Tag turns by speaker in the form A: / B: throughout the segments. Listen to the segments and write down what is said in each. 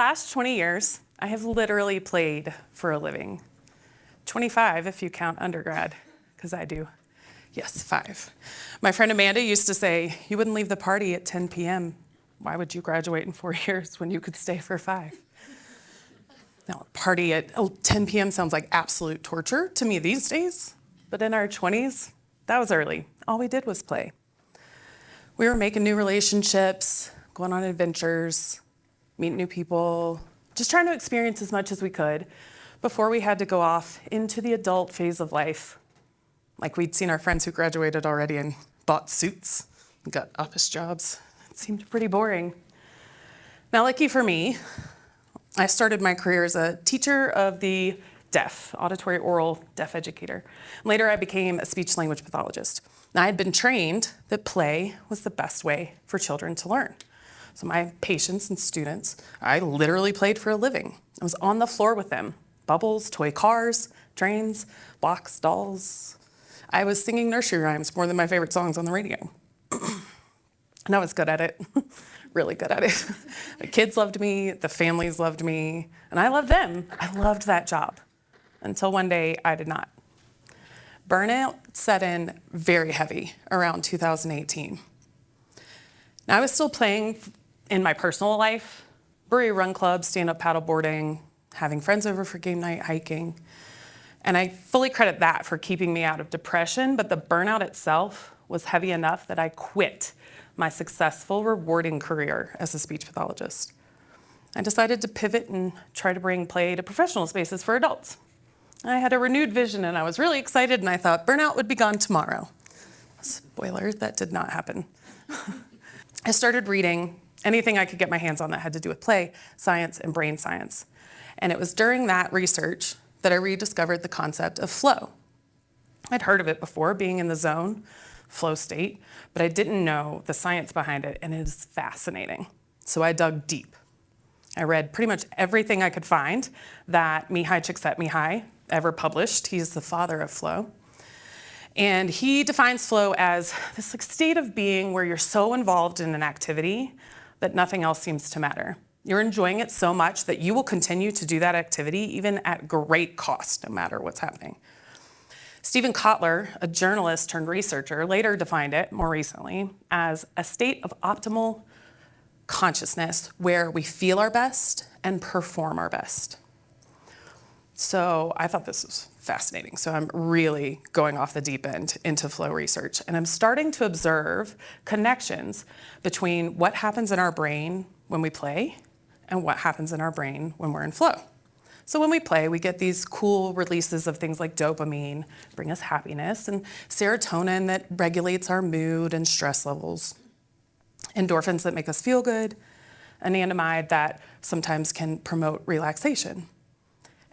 A: past 20 years, I have literally played for a living. 25 if you count undergrad, because I do. Yes, 5. My friend Amanda used to say, you wouldn't leave the party at 10 p.m. Why would you graduate in 4 years when you could stay for 5? Now, a party at 10 p.m. sounds like absolute torture to me these days, but in our 20s, that was early. All we did was play. We were making new relationships, going on adventures, meeting new people, just trying to experience as much as we could before we had to go off into the adult phase of life. Like we'd seen our friends who graduated already and bought suits and got office jobs. It seemed pretty boring. Now, lucky for me, I started my career as a teacher of the deaf, auditory oral deaf educator. Later, I became a speech language pathologist. Now, I had been trained that play was the best way for children to learn. So my patients and students, I literally played for a living. I was on the floor with them. Bubbles, toy cars, trains, blocks, dolls. I was singing nursery rhymes more than my favorite songs on the radio. And I was good at it, really good at it. The kids loved me, the families loved me, and I loved them. I loved that job until one day I did not. Burnout set in very heavy around 2018. Now I was still playing in my personal life, brewery run clubs, stand-up paddleboarding, having friends over for game night, hiking. And I fully credit that for keeping me out of depression, but the burnout itself was heavy enough that I quit my successful, rewarding career as a speech pathologist. I decided to pivot and try to bring play to professional spaces for adults. I had a renewed vision and I was really excited and I thought burnout would be gone tomorrow. Spoiler, that did not happen. I started reading anything I could get my hands on that had to do with play, science, and brain science. And it was during that research that I rediscovered the concept of flow. I'd heard of it before, being in the zone, flow state, but I didn't know the science behind it, and it is fascinating. So I dug deep. I read pretty much everything I could find that Mihai Csikszentmihalyi ever published. He's the father of flow. And he defines flow as this state of being where you're so involved in an activity that nothing else seems to matter. You're enjoying it so much that you will continue to do that activity even at great cost, no matter what's happening. Stephen Kotler, a journalist turned researcher, later defined it more recently as a state of optimal consciousness where we feel our best and perform our best. So I thought this was fascinating. So I'm really going off the deep end into flow research. And I'm starting to observe connections between what happens in our brain when we play and what happens in our brain when we're in flow. So when we play, we get these cool releases of things like dopamine, bring us happiness, and serotonin that regulates our mood and stress levels, endorphins that make us feel good, anandamide that sometimes can promote relaxation.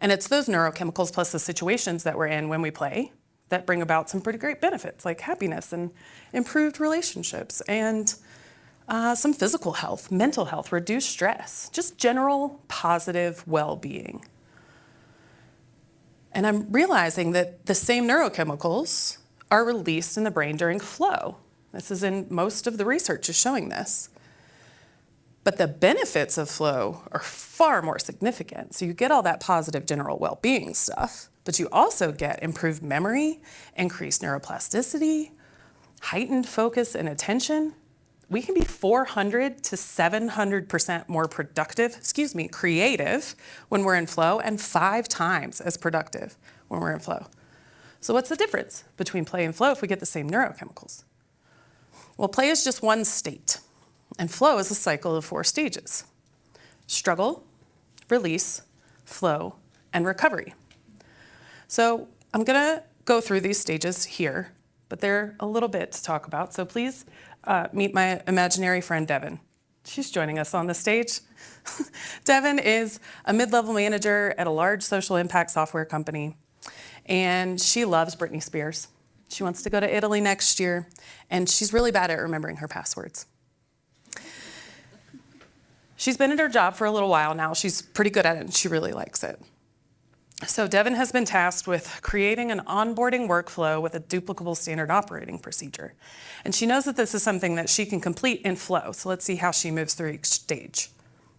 A: And it's those neurochemicals plus the situations that we're in when we play that bring about some pretty great benefits like happiness and improved relationships and some physical health, mental health, reduced stress, just general positive well-being. And I'm realizing that the same neurochemicals are released in the brain during flow. This is in most of the research is showing this. But the benefits of flow are far more significant. So you get all that positive general well-being stuff, but you also get improved memory, increased neuroplasticity, heightened focus and attention. We can be 400 to 700% more creative when we're in flow, and 5 times as productive when we're in flow. So what's the difference between play and flow if we get the same neurochemicals? Well, play is just one state, and flow is a cycle of 4 stages: struggle, release, flow, and recovery. So I'm gonna go through these stages here, but they're a little bit to talk about. So please meet my imaginary friend, Devin. She's joining us on the stage. Devin is a mid-level manager at a large social impact software company, and she loves Britney Spears. She wants to go to Italy next year, and she's really bad at remembering her passwords. She's been at her job for a little while now. She's pretty good at it, and she really likes it. So Devin has been tasked with creating an onboarding workflow with a duplicable standard operating procedure. And she knows that this is something that she can complete in flow. So let's see how she moves through each stage.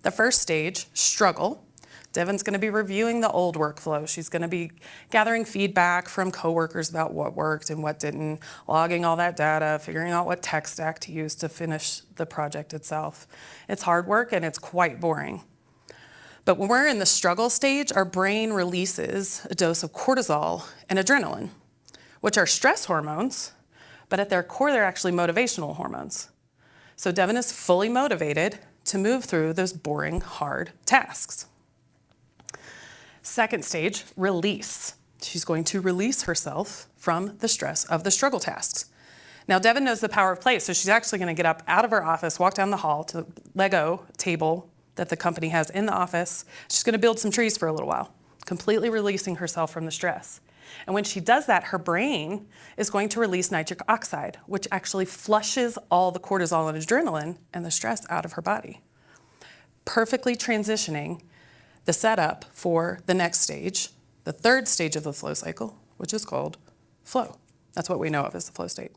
A: The first stage, struggle. Devon's going to be reviewing the old workflow. She's going to be gathering feedback from coworkers about what worked and what didn't, logging all that data, figuring out what tech stack to use to finish the project itself. It's hard work and it's quite boring. But when we're in the struggle stage, our brain releases a dose of cortisol and adrenaline, which are stress hormones, but at their core, they're actually motivational hormones. So Devon is fully motivated to move through those boring, hard tasks. Second stage, release. She's going to release herself from the stress of the struggle tasks. Now, Devon knows the power of play, so she's actually going to get up out of her office, walk down the hall to the Lego table that the company has in the office. She's going to build some trees for a little while, completely releasing herself from the stress. And when she does that, her brain is going to release nitric oxide, which actually flushes all the cortisol and adrenaline and the stress out of her body, perfectly transitioning the setup for the next stage, the third stage of the flow cycle, which is called flow. That's what we know of as the flow state.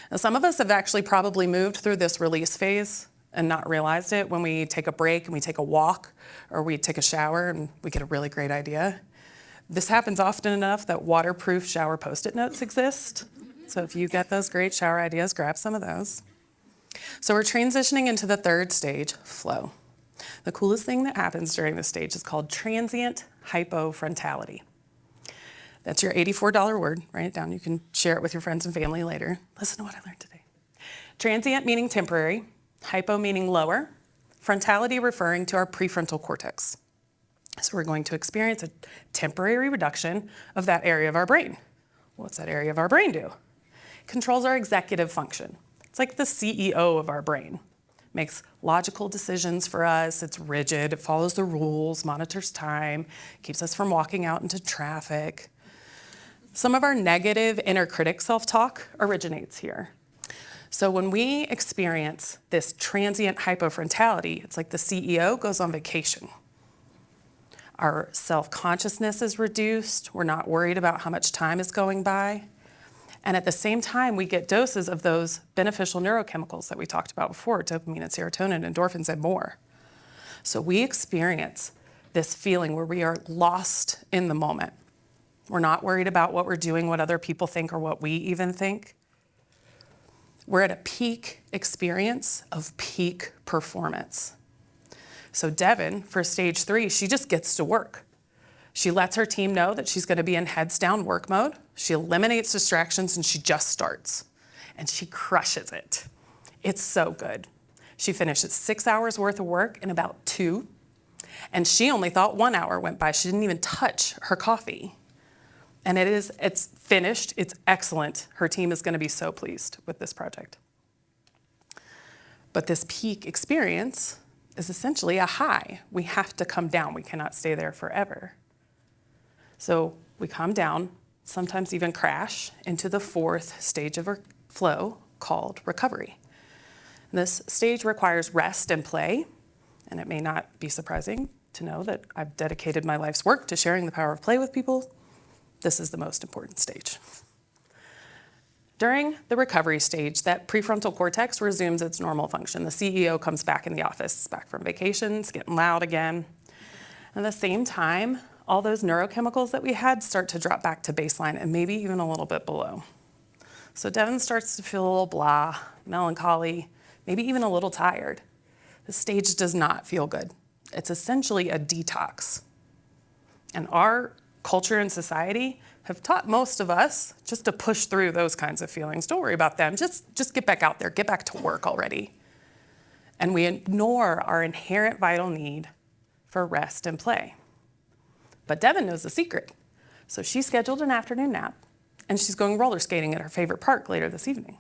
A: Now, some of us have actually probably moved through this release phase and not realized it when we take a break and we take a walk or we take a shower and we get a really great idea. This happens often enough that waterproof shower Post-it notes exist. So if you get those great shower ideas, grab some of those. So we're transitioning into the third stage, flow. The coolest thing that happens during this stage is called transient hypofrontality. That's your $84 word. Write it down. You can share it with your friends and family later. Listen to what I learned today. Transient meaning temporary, hypo meaning lower, frontality referring to our prefrontal cortex. So we're going to experience a temporary reduction of that area of our brain. What's that area of our brain do? It controls our executive function. It's like the CEO of our brain. Makes logical decisions for us, it's rigid, it follows the rules, monitors time, keeps us from walking out into traffic. Some of our negative inner critic self-talk originates here. So when we experience this transient hypofrontality, it's like the CEO goes on vacation. Our self-consciousness is reduced, we're not worried about how much time is going by. And at the same time, we get doses of those beneficial neurochemicals that we talked about before, dopamine and serotonin, endorphins, and more. So we experience this feeling where we are lost in the moment. We're not worried about what we're doing, what other people think, or what we even think. We're at a peak experience of peak performance. So Devon, for stage 3, she just gets to work. She lets her team know that she's going to be in heads down work mode. She eliminates distractions and she just starts. And she crushes it. It's so good. She finishes 6 hours worth of work in about 2. And she only thought 1 hour went by. She didn't even touch her coffee. And it's finished. It's excellent. Her team is going to be so pleased with this project. But this peak experience is essentially a high. We have to come down. We cannot stay there forever. So we come down, sometimes even crash, into the fourth stage of our flow called recovery. And this stage requires rest and play, and it may not be surprising to know that I've dedicated my life's work to sharing the power of play with people. This is the most important stage. During the recovery stage, that prefrontal cortex resumes its normal function. The CEO comes back in the office, back from vacations, getting loud again. At the same time, all those neurochemicals that we had start to drop back to baseline and maybe even a little bit below. So Devon starts to feel a little blah, melancholy, maybe even a little tired. The stage does not feel good. It's essentially a detox. And our culture and society have taught most of us just to push through those kinds of feelings. Don't worry about them. Just get back out there. Get back to work already. And we ignore our inherent vital need for rest and play. But Devon knows the secret. So she scheduled an afternoon nap, and she's going roller skating at her favorite park later this evening.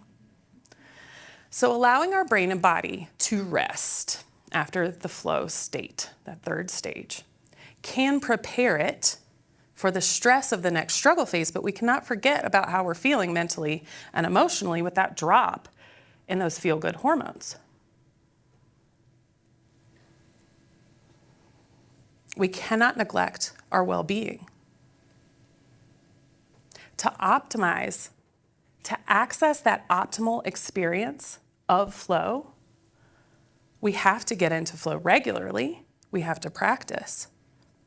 A: So allowing our brain and body to rest after the flow state, that third stage, can prepare it for the stress of the next struggle phase, but we cannot forget about how we're feeling mentally and emotionally with that drop in those feel-good hormones. We cannot neglect our well-being. To optimize, to access that optimal experience of flow, We have to get into flow regularly. We have to practice.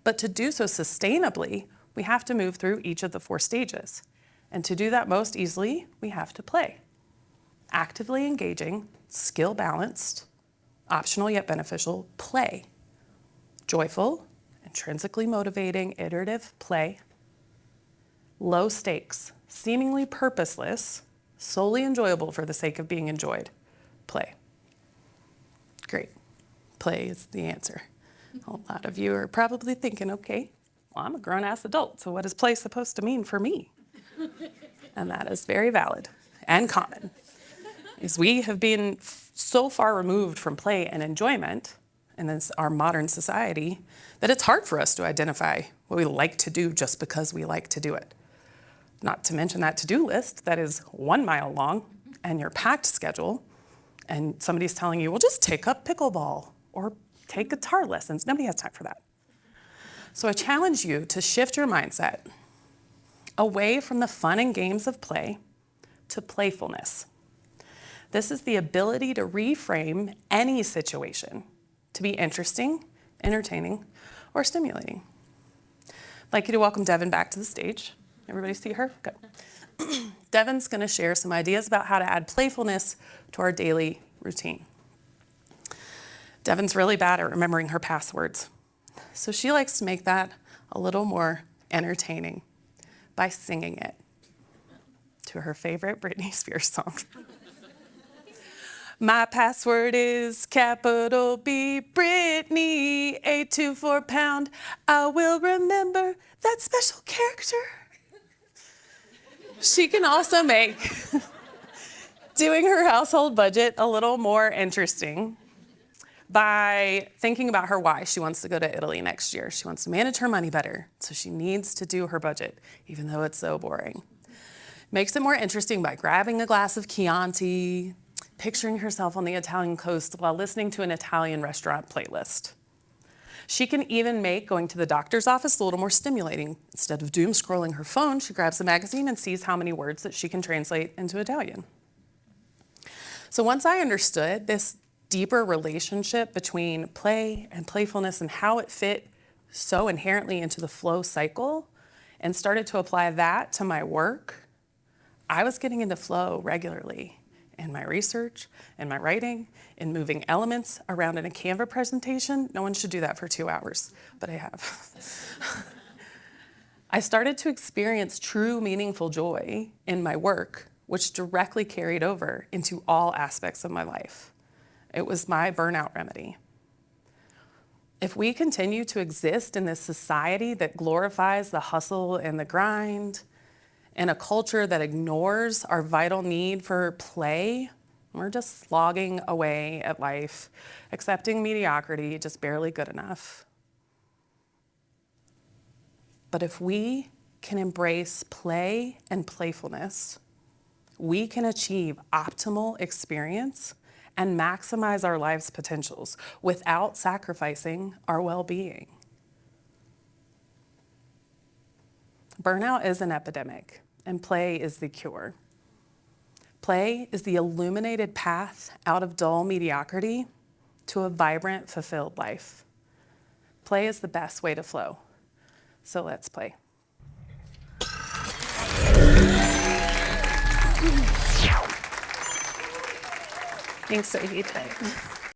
A: But to do so sustainably, we have to move through each of the 4 stages. And to do that most easily, we have to play. Actively engaging, skill-balanced, optional yet beneficial play. Joyful, intrinsically motivating, iterative play. Low stakes, seemingly purposeless, solely enjoyable for the sake of being enjoyed. Play. Great. Play is the answer. A lot of you are probably thinking, okay, well, I'm a grown-ass adult, so what is play supposed to mean for me? And that is very valid and common. Is we have been so far removed from play and enjoyment in this, our modern society, that it's hard for us to identify what we like to do just because we like to do it. Not to mention that to-do list that is 1 mile long and your packed schedule, and somebody's telling you, well, just take up pickleball or take guitar lessons. Nobody has time for that. So I challenge you to shift your mindset away from the fun and games of play to playfulness. This is the ability to reframe any situation to be interesting, entertaining, or stimulating. I'd like you to welcome Devin back to the stage. Everybody see her? Good. Devin's going to share some ideas about how to add playfulness to our daily routine. Devin's really bad at remembering her passwords, so she likes to make that a little more entertaining by singing it to her favorite Britney Spears song. My password is capital B, Britney, 824 pound. I will remember that special character. She can also make doing her household budget a little more interesting by thinking about her why she wants to go to Italy next year. She wants to manage her money better, so she needs to do her budget, even though it's so boring. Makes it more interesting by grabbing a glass of Chianti, picturing herself on the Italian coast while listening to an Italian restaurant playlist. She can even make going to the doctor's office a little more stimulating. Instead of doom scrolling her phone, she grabs a magazine and sees how many words that she can translate into Italian. So once I understood this deeper relationship between play and playfulness and how it fit so inherently into the flow cycle and started to apply that to my work, I was getting into flow regularly in my research, in my writing, in moving elements around in a Canva presentation. No one should do that for 2 hours, but I have. I started to experience true meaningful joy in my work, which directly carried over into all aspects of my life. It was my burnout remedy. If we continue to exist in this society that glorifies the hustle and the grind, in a culture that ignores our vital need for play, we're just slogging away at life, accepting mediocrity, just barely good enough. But if we can embrace play and playfulness, we can achieve optimal experience and maximize our life's potentials without sacrificing our well-being. Burnout is an epidemic, and play is the cure. Play is the illuminated path out of dull mediocrity to a vibrant, fulfilled life. Play is the best way to flow. So let's play. Thanks, Sophie.